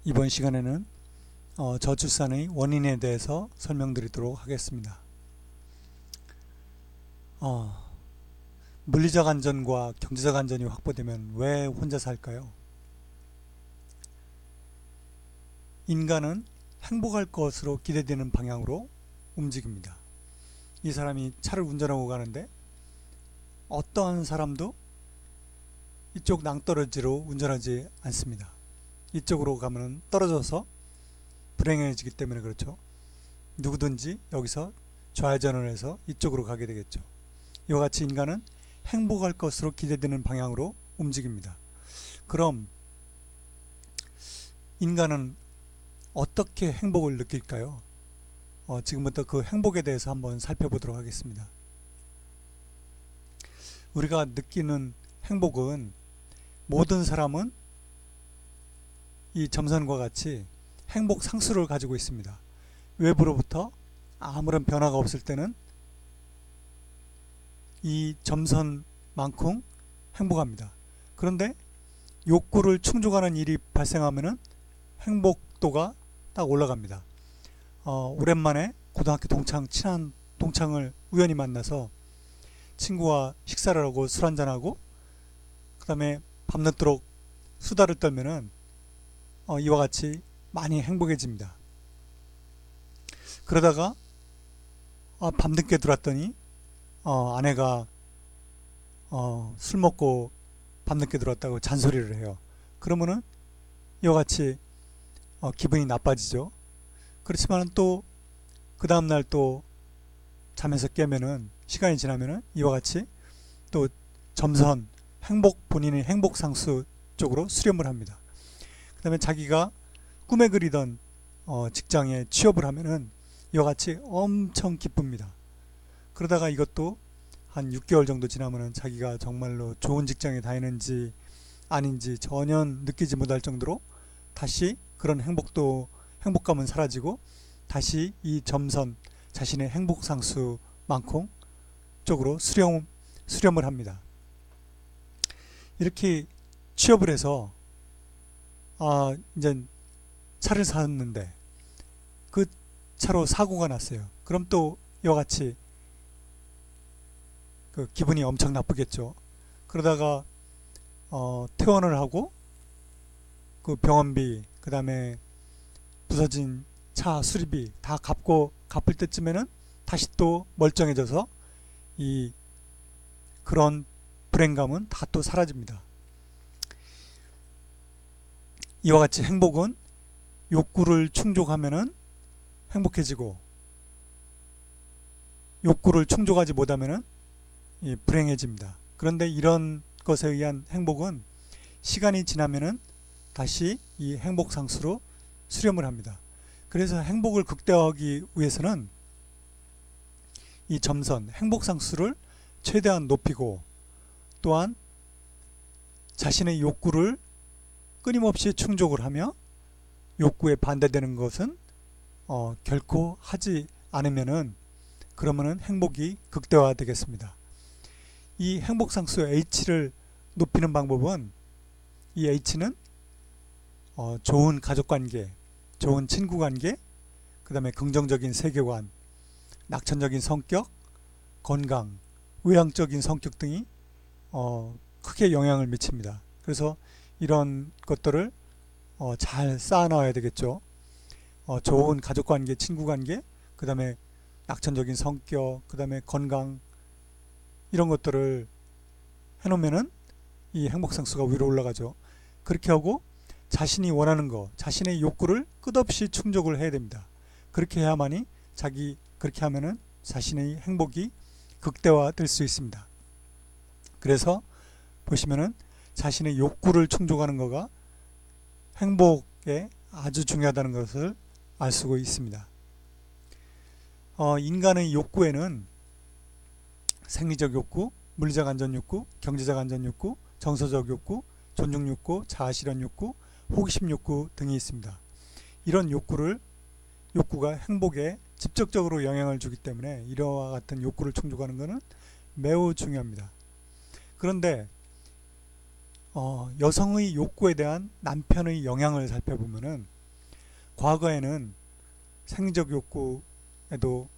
이번 시간에는 저출산의 원인에 대해서 설명드리도록 하겠습니다. 어, 물리적 안전과 경제적 안전이 확보되면 왜 혼자 살까요? 인간은 행복할 것으로 기대되는 방향으로 움직입니다. 이 사람이 차를 운전하고 가는데 어떠한 사람도 이쪽 낭떠러지로 운전하지 않습니다. 이쪽으로 가면 떨어져서 불행해지기 때문에 그렇죠. 누구든지 여기서 좌회전을 해서 이쪽으로 가게 되겠죠. 이와 같이 인간은 행복할 것으로 기대되는 방향으로 움직입니다. 그럼 인간은 어떻게 행복을 느낄까요? 지금부터 그 행복에 대해서 한번 살펴보도록 하겠습니다. 우리가 느끼는 행복은 모든 사람은 이 점선과 같이 행복 상수를 가지고 있습니다. 외부로부터 아무런 변화가 없을 때는 이 점선만큼 행복합니다. 그런데 욕구를 충족하는 일이 발생하면 행복도가 딱 올라갑니다. 오랜만에 고등학교 친한 동창을 우연히 만나서 친구와 식사를 하고 술 한잔하고 그 다음에 밤늦도록 수다를 떨면은 이와 같이 많이 행복해집니다. 그러다가 밤늦게 들어왔더니 아내가 술 먹고 밤늦게 들어왔다고 잔소리를 해요. 그러면은 이와 같이 기분이 나빠지죠. 그렇지만 또 그 다음날 또 잠에서 깨면은 시간이 지나면은 이와 같이 또 점선 본인의 행복 상수 쪽으로 수렴을 합니다. 그 다음에 자기가 꿈에 그리던 직장에 취업을 하면은 이와 같이 엄청 기쁩니다. 그러다가 이것도 한 6개월 정도 지나면은 자기가 정말로 좋은 직장에 다니는지 아닌지 전혀 느끼지 못할 정도로 다시 그런 행복감은 사라지고 다시 이 점선 자신의 행복 상수만큼 쪽으로 수렴을 합니다. 이렇게 취업을 해서 이제 차를 샀는데 그 차로 사고가 났어요. 그럼 또 이와 같이 그 기분이 엄청 나쁘겠죠. 그러다가 퇴원을 하고 그 병원비 그 다음에 부서진 차 수리비 다 갚을 때쯤에는 다시 또 멀쩡해져서 그런 불행감은 다 또 사라집니다. 이와 같이 행복은 욕구를 충족하면은 행복해지고 욕구를 충족하지 못하면은 불행해집니다. 그런데 이런 것에 의한 행복은 시간이 지나면은 다시 이 행복 상수로 수렴을 합니다. 그래서 행복을 극대화하기 위해서는 이 점선 행복 상수를 최대한 높이고 또한 자신의 욕구를 끊임없이 충족을 하며 욕구에 반대되는 것은 결코 하지 않으면은 그러면은 행복이 극대화되겠습니다. 이 행복상수 H를 높이는 방법은 이 H는 좋은 가족관계, 좋은 친구관계, 그 다음에 긍정적인 세계관, 낙천적인 성격, 건강, 외향적인 성격 등이 크게 영향을 미칩니다. 그래서 이런 것들을 잘 쌓아놔야 되겠죠. 좋은 가족관계, 친구관계, 그 다음에 낙천적인 성격, 그 다음에 건강 이런 것들을 해놓으면은 이 행복상수가 위로 올라가죠. 그렇게 하고 자신이 원하는 거, 자신의 욕구를 끝없이 충족을 해야 됩니다. 그렇게 해야만이 그렇게 하면은 자신의 행복이 극대화될 수 있습니다. 그래서 보시면은 자신의 욕구를 충족하는 거가 행복에 아주 중요하다는 것을 알 수가 있습니다. 인간의 욕구에는 생리적 욕구, 물리적 안전 욕구, 경제적 안전 욕구, 정서적 욕구, 존중 욕구, 자아실현 욕구, 호기심 욕구 등이 있습니다. 이런 욕구가 행복에 직접적으로 영향을 주기 때문에 이러한 같은 욕구를 충족하는 것은 매우 중요합니다. 그런데 여성의 욕구에 대한 남편의 영향을 살펴보면은 과거에는 생리적 욕구에도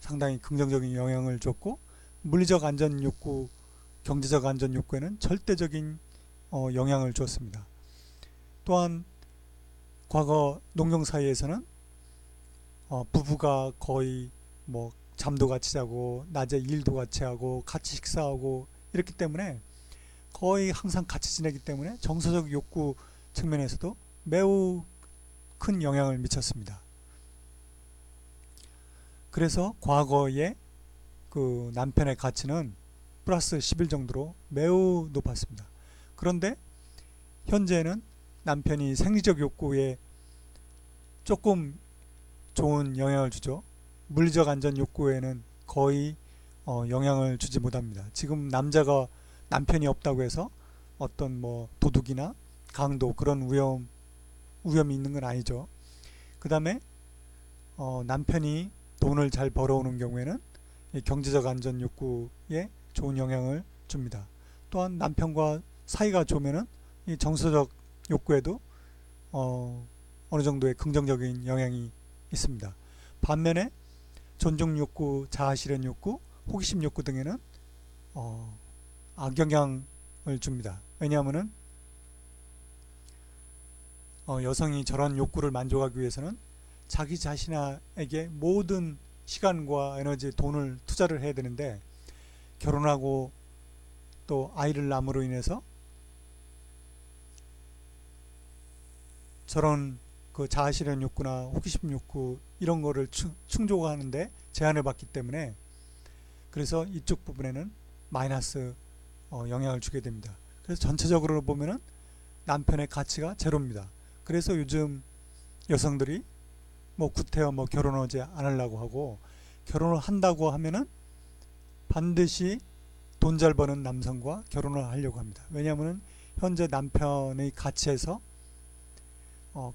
상당히 긍정적인 영향을 줬고, 물리적 안전 욕구, 경제적 안전 욕구에는 절대적인 영향을 줬습니다. 또한 과거 농경 사회에서는 부부가 거의 뭐 잠도 같이 자고 낮에 일도 같이 하고 같이 식사하고 이렇기 때문에 거의 항상 같이 지내기 때문에 정서적 욕구 측면에서도 매우 큰 영향을 미쳤습니다. 그래서 과거에 그 남편의 가치는 플러스 11 정도로 매우 높았습니다. 그런데 현재는 남편이 생리적 욕구에 조금 좋은 영향을 주죠. 물리적 안전 욕구에는 거의 영향을 주지 못합니다. 지금 남자가 남편이 없다고 해서 어떤 뭐 도둑이나 강도 그런 위험이 있는 건 아니죠. 그 다음에 남편이 돈을 잘 벌어오는 경우에는 이 경제적 안전 욕구에 좋은 영향을 줍니다. 또한 남편과 사이가 좋으면은 이 정서적 욕구에도 어느 정도의 긍정적인 영향이 있습니다. 반면에 존중 욕구, 자아 실현 욕구, 호기심 욕구 등에는 악영향을 줍니다. 왜냐하면은 여성이 저런 욕구를 만족하기 위해서는 자기 자신에게 모든 시간과 에너지, 돈을 투자를 해야 되는데, 결혼하고 또 아이를 낳음으로 인해서 저런 그 자아실현 욕구나 호기심 욕구 이런 거를 충족하는데 제한을 받기 때문에, 그래서 이쪽 부분에는 마이너스 영향을 주게 됩니다. 그래서 전체적으로 보면은 남편의 가치가 제로입니다. 그래서 요즘 여성들이 뭐 구태여 뭐 결혼하지 않으려고 하고, 결혼을 한다고 하면은 반드시 돈 잘 버는 남성과 결혼을 하려고 합니다. 왜냐하면 현재 남편의 가치에서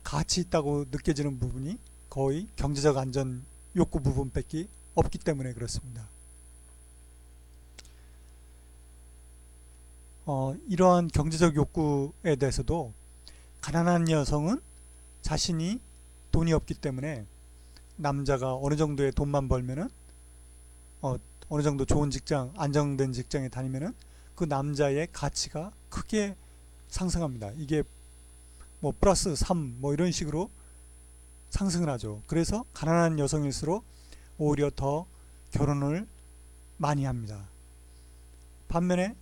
가치 있다고 느껴지는 부분이 거의 경제적 안전 욕구 부분밖에 없기 때문에 그렇습니다. 이러한 경제적 욕구에 대해서도 가난한 여성은 자신이 돈이 없기 때문에 남자가 어느 정도의 돈만 벌면은 어느 정도 좋은 직장, 안정된 직장에 다니면은 그 남자의 가치가 크게 상승합니다. 이게 뭐 플러스 3 뭐 이런 식으로 상승을 하죠. 그래서 가난한 여성일수록 오히려 더 결혼을 많이 합니다. 반면에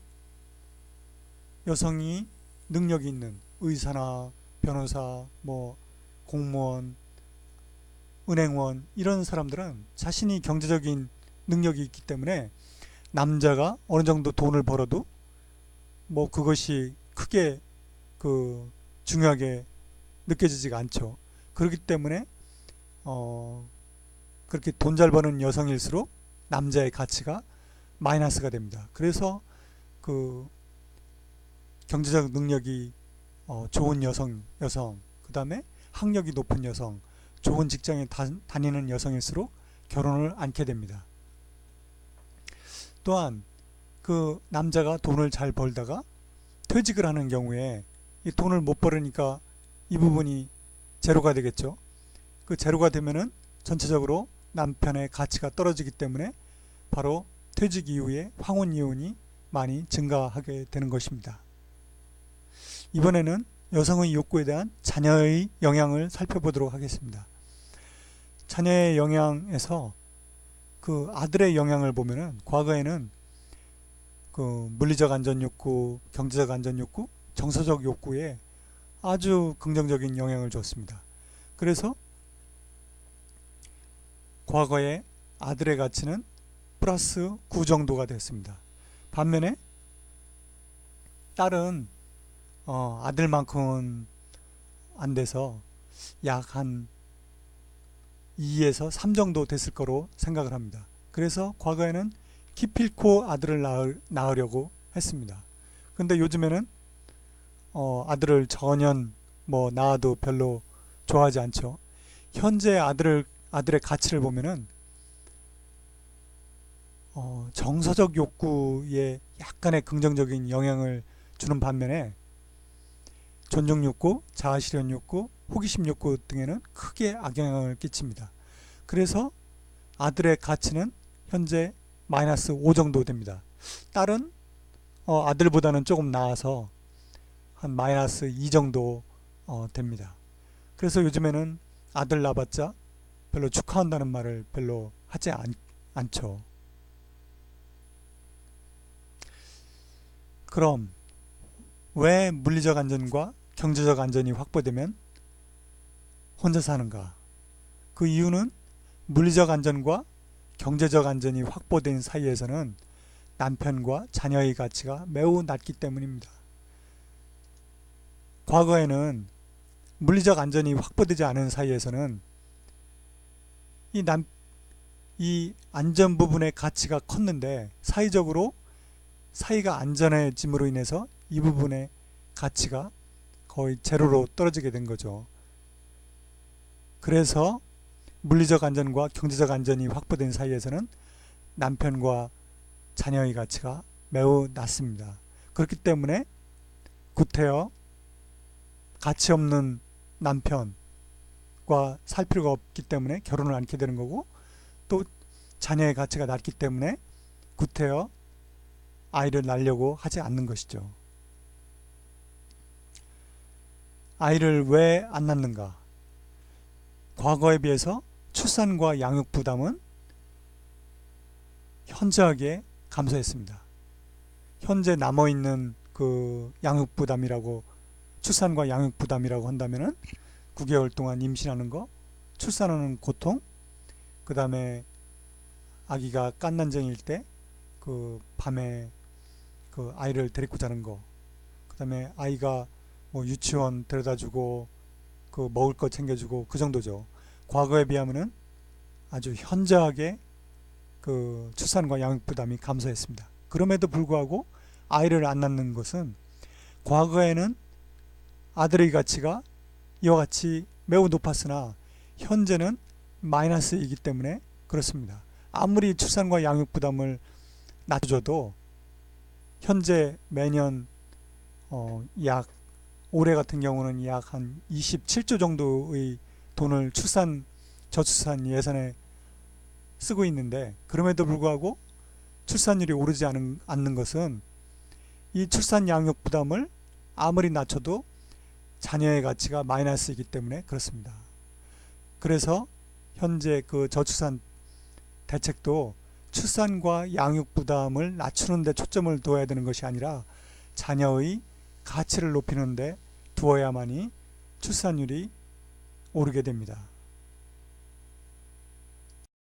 여성이 능력이 있는 의사나 변호사, 뭐 공무원, 은행원 이런 사람들은 자신이 경제적인 능력이 있기 때문에 남자가 어느 정도 돈을 벌어도 뭐 그것이 크게 중요하게 느껴지지가 않죠. 그렇기 때문에 그렇게 돈 잘 버는 여성일수록 남자의 가치가 마이너스가 됩니다. 그래서 그 경제적 능력이 좋은 여성, 그 다음에 학력이 높은 여성, 좋은 직장에 다니는 여성일수록 결혼을 않게 됩니다. 또한 그 남자가 돈을 잘 벌다가 퇴직을 하는 경우에 이 돈을 못 벌으니까 이 부분이 제로가 되겠죠. 그 제로가 되면은 전체적으로 남편의 가치가 떨어지기 때문에 바로 퇴직 이후에 황혼 이혼이 많이 증가하게 되는 것입니다. 이번에는 여성의 욕구에 대한 자녀의 영향을 살펴보도록 하겠습니다. 자녀의 영향에서 그 아들의 영향을 보면은 과거에는 그 물리적 안전 욕구, 경제적 안전 욕구, 정서적 욕구에 아주 긍정적인 영향을 줬습니다. 그래서 과거에 아들의 가치는 플러스 9 정도가 됐습니다. 반면에 딸은 아들만큼은 안 돼서 약 한 2에서 3 정도 됐을 거로 생각을 합니다. 그래서 과거에는 기필코 아들을 낳으려고 했습니다. 근데 요즘에는 아들을 전혀 뭐 낳아도 별로 좋아하지 않죠. 현재 아들의 가치를 보면은 정서적 욕구에 약간의 긍정적인 영향을 주는 반면에 존중욕구, 자아실현욕구, 호기심욕구 등에는 크게 악영향을 끼칩니다. 그래서 아들의 가치는 현재 마이너스 5 정도 됩니다. 딸은 아들보다는 조금 나아서 한 마이너스 2 정도 됩니다. 그래서 요즘에는 아들 낳아봤자 별로 축하한다는 말을 별로 하지 않죠. 그럼 왜 물리적 안전과 경제적 안전이 확보되면 혼자 사는가? 그 이유는 물리적 안전과 경제적 안전이 확보된 사이에서는 남편과 자녀의 가치가 매우 낮기 때문입니다. 과거에는 물리적 안전이 확보되지 않은 사이에서는 이 안전 부분의 가치가 컸는데 사회적으로 사이가 안전해짐으로 인해서 이 부분의 가치가 거의 제로로 떨어지게 된 거죠. 그래서 물리적 안전과 경제적 안전이 확보된 사이에서는 남편과 자녀의 가치가 매우 낮습니다. 그렇기 때문에 구태여 가치 없는 남편과 살 필요가 없기 때문에 결혼을 않게 되는 거고, 또 자녀의 가치가 낮기 때문에 구태여 아이를 낳으려고 하지 않는 것이죠. 아이를 왜 안 낳는가? 과거에 비해서 출산과 양육 부담은 현저하게 감소했습니다. 현재 남아있는 그 양육 부담이라고, 출산과 양육 부담이라고 한다면은 9개월 동안 임신하는 거, 출산하는 고통, 그 다음에 아기가 깐난쟁이일 때 그 밤에 그 아이를 데리고 자는 거, 그 다음에 아이가 뭐 유치원 데려다주고 그 먹을 거 챙겨주고, 그 정도죠. 과거에 비하면은 아주 현저하게 그 출산과 양육 부담이 감소했습니다. 그럼에도 불구하고 아이를 안 낳는 것은, 과거에는 아들의 가치가 이와 같이 매우 높았으나 현재는 마이너스이기 때문에 그렇습니다. 아무리 출산과 양육 부담을 낮춰줘도 현재 매년 약, 올해 같은 경우는 약 한 27조 정도의 돈을 저출산 예산에 쓰고 있는데, 그럼에도 불구하고 출산율이 오르지 않는 것은 이 출산 양육 부담을 아무리 낮춰도 자녀의 가치가 마이너스이기 때문에 그렇습니다. 그래서 현재 그 저출산 대책도 출산과 양육 부담을 낮추는 데 초점을 두어야 되는 것이 아니라 자녀의 가치를 높이는 데 두어야만이 출산율이 오르게 됩니다.